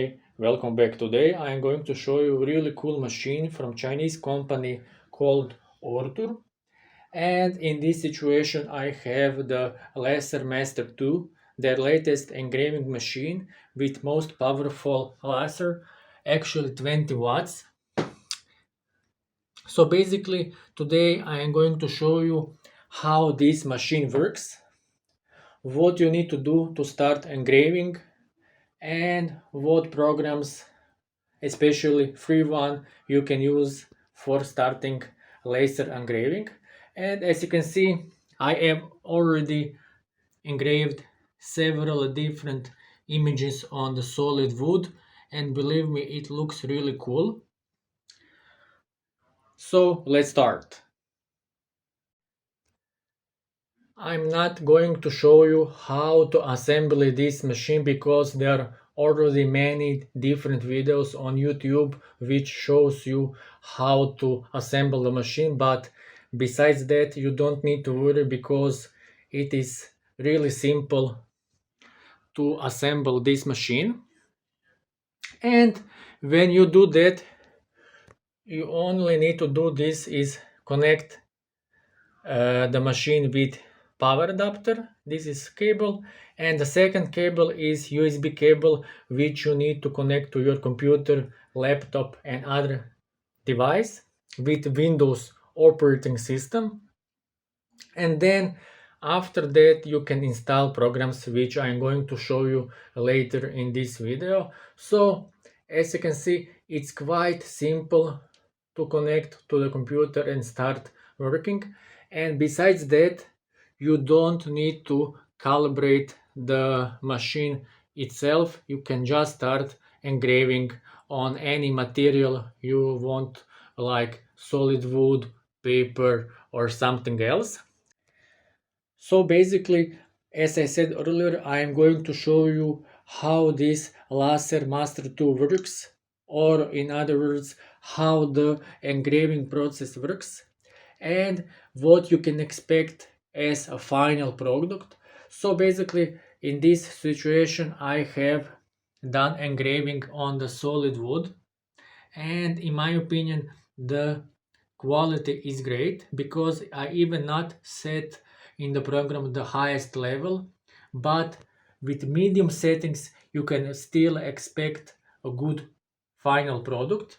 Hi, welcome back. Today I am going to show you a really cool machine from Chinese company called ORTUR. And in this situation I have the Laser Master 2, their latest engraving machine with most powerful laser, actually 20 watts. So basically today I am going to show you how this machine works, what you need to do to start engraving, and what programs, especially free one, you can use for starting laser engraving. And as you can see, I have already engraved several different images on the solid wood, and believe me, it looks really cool. So let's start. I'm not going to show you how to assemble this machine because there are already many different videos on YouTube which shows you how to assemble the machine, but besides that you don't need to worry because it is really simple to assemble this machine. And when you do that, you only need to do this is connect the machine with power adapter. This is cable, and the second cable is USB cable which you need to connect to your computer, laptop and other device with Windows operating system. And then after that you can install programs which I'm going to show you later in this video. So as you can see, it's quite simple to connect to the computer and start working. And besides that, you don't need to calibrate the machine itself. You can just start engraving on any material you want, like solid wood, paper or something else. So basically, as I said earlier, I am going to show you how this Laser Master 2 works, or in other words, how the engraving process works, and what you can expect as a final product. So basically, in this situation, I have done engraving on the solid wood, and in my opinion, the quality is great because I even not set in the program the highest level, but with medium settings you can still expect a good final product.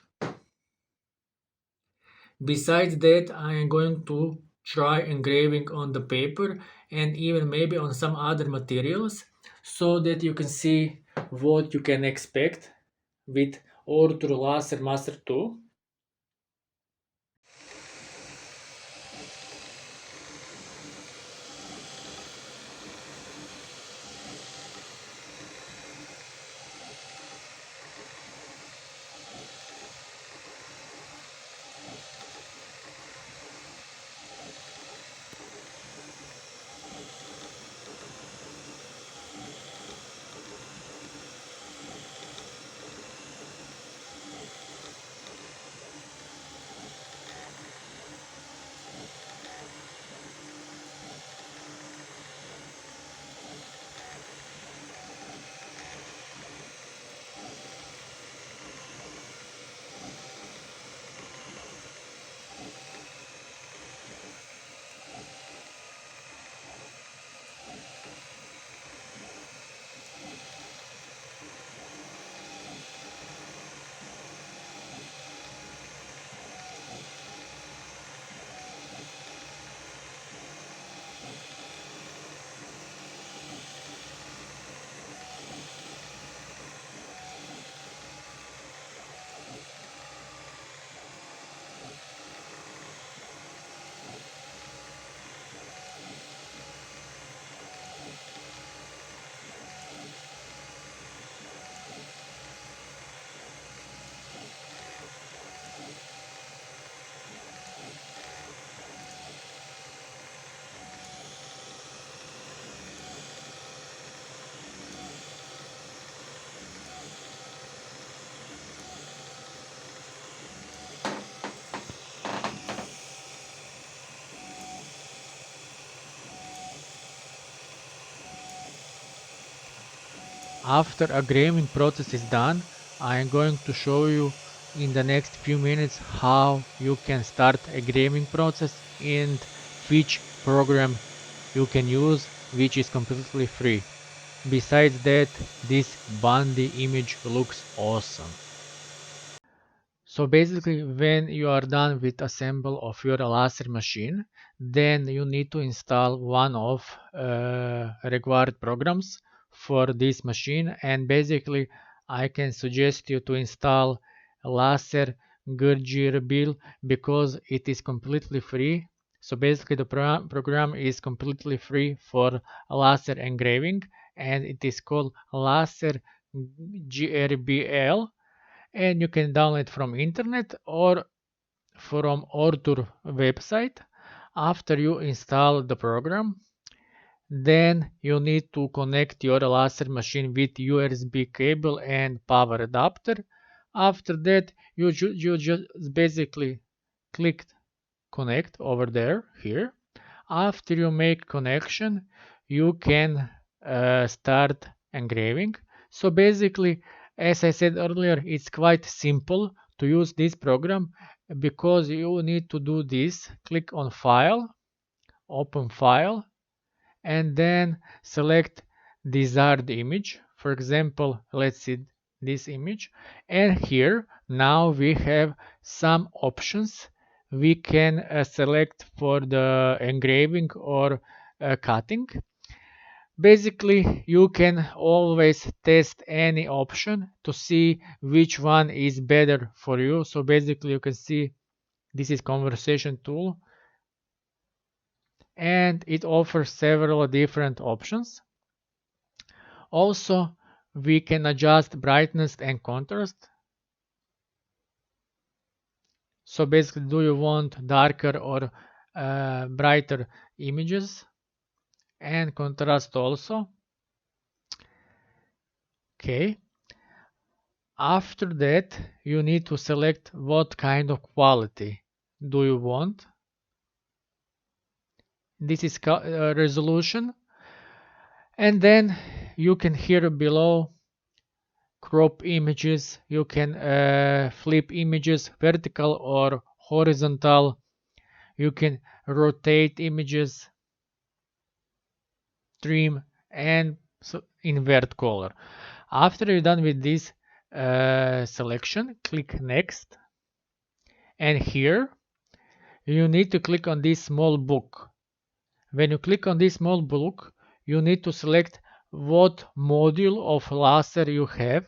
Besides that, I am going to try engraving on the paper and even maybe on some other materials so that you can see what you can expect with ORTUR Laser Master 2. After a engraving process is done, I am going to show you in the next few minutes how you can start a engraving process and which program you can use, which is completely free. Besides that, this Bandy image looks awesome. So basically, when you are done with assemble of your laser machine, then you need to install one of required programs for this machine. And basically, I can suggest you to install laser Gurgir because it is completely free. So basically, the program is completely free for laser engraving, and it is called laser GRBL, and you can download it from internet or from ORTUR website. After you install the program, then you need to connect your laser machine with USB cable and power adapter. After that, you just basically click connect over there here. After you make connection, you can start engraving. So basically, as I said earlier, it's quite simple to use this program because you need to do this. Click on File, Open File, and then select desired image. For example, let's see this image. And here now we have some options we can select for the engraving or cutting. Basically, you can always test any option to see which one is better for you. So basically, you can see this is conversation tool, and it offers several different options. Also, we can adjust brightness and contrast. So basically, do you want darker or brighter images? And contrast also. Okay. After that, you need to select what kind of quality do you want. This is resolution. And then you can here below crop images. You can flip images vertical or horizontal. You can rotate images, trim, and invert color. After you're done with this selection, click next. And here you need to click on this small book. When you click on this small book, you need to select what module of laser you have.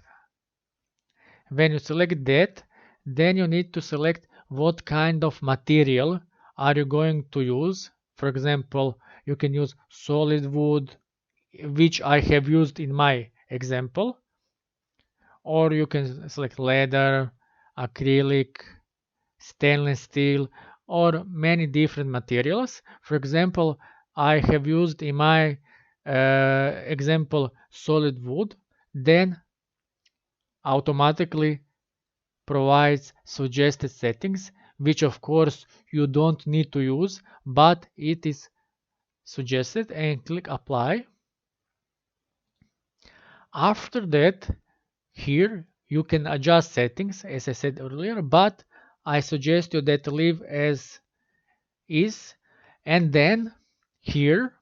When you select that, then you need to select what kind of material are you going to use. For example, you can use solid wood, which I have used in my example, or you can select leather, acrylic, stainless steel, or many different materials. For example, I have used in my example solid wood, then automatically provides suggested settings, which of course you don't need to use, but it is suggested, and click apply. After that, here you can adjust settings as I said earlier, but I suggest you that leave as is. And then here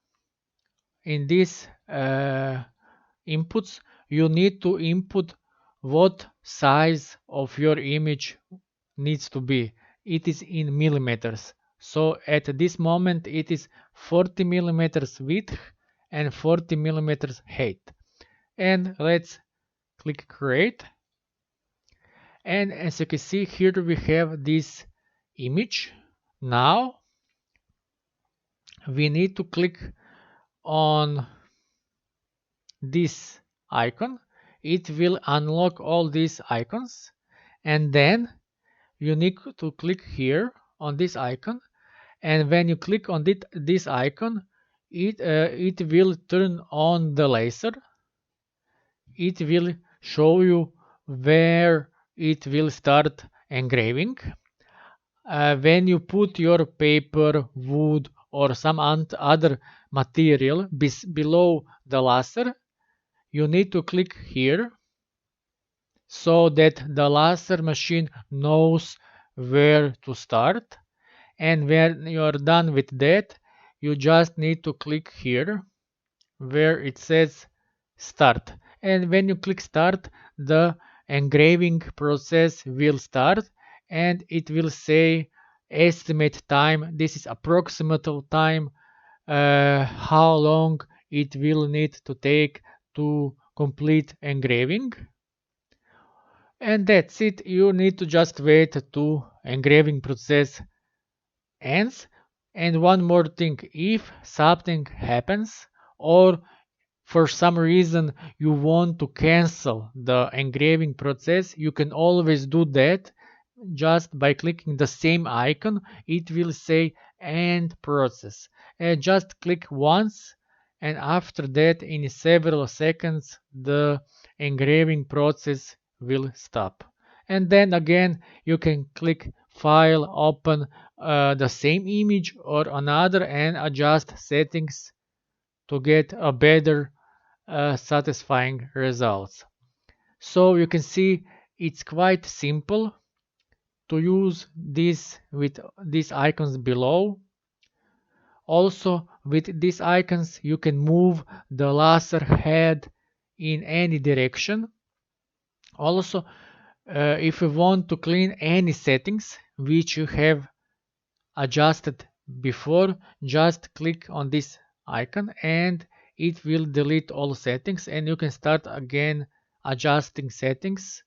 in this inputs, you need to input what size of your image needs to be. It is in millimeters. So at this moment it is 40 millimeters width and 40 millimeters height. And let's click create. And as you can see here we have this image. Now we need to click on this icon. It will unlock all these icons, and then you need to click here on this icon, and when you click on this icon, it will turn on the laser. It will show you where it will start engraving. When you put your paper, wood, or some other material below the laser, you need to click here, so that the laser machine knows where to start. And when you're done with that, you just need to click here where it says start. And when you click start, the engraving process will start and it will say estimate time. This is approximate time, how long it will need to take to complete engraving. And that's it. You need to just wait to engraving process ends. And one more thing, if something happens or for some reason you want to cancel the engraving process, you can always do that just by clicking the same icon. It will say end process, and just click once, and after that in several seconds the engraving process will stop. And then again you can click file, open the same image or another and adjust settings to get a better satisfying results. So you can see it's quite simple to use this with these icons below. Also with these icons you can move the laser head in any direction. Also if you want to clean any settings which you have adjusted before, just click on this icon and it will delete all settings and you can start again adjusting settings.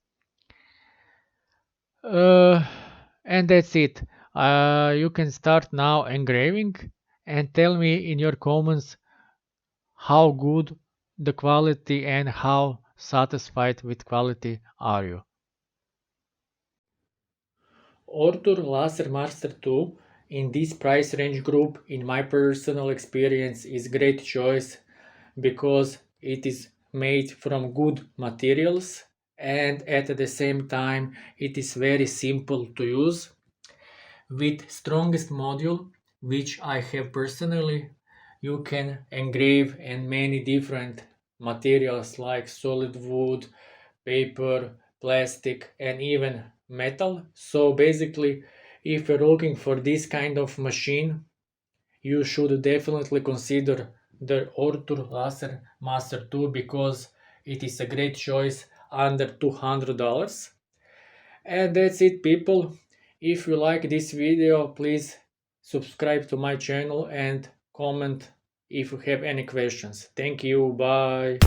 uh, and that's it. You can start now engraving and tell me in your comments how good the quality and how satisfied with quality are you. ORTUR Laser Master 2 in this price range group, in my personal experience, is great choice because it is made from good materials and at the same time it is very simple to use. With strongest module, which I have personally, you can engrave in many different materials like solid wood, paper, plastic, and even metal. So basically, if you're looking for this kind of machine, you should definitely consider the ORTUR Laser Master 2 because it is a great choice under $200. And that's it, people. If you like this video, please subscribe to my channel and comment if you have any questions. Thank you. Bye.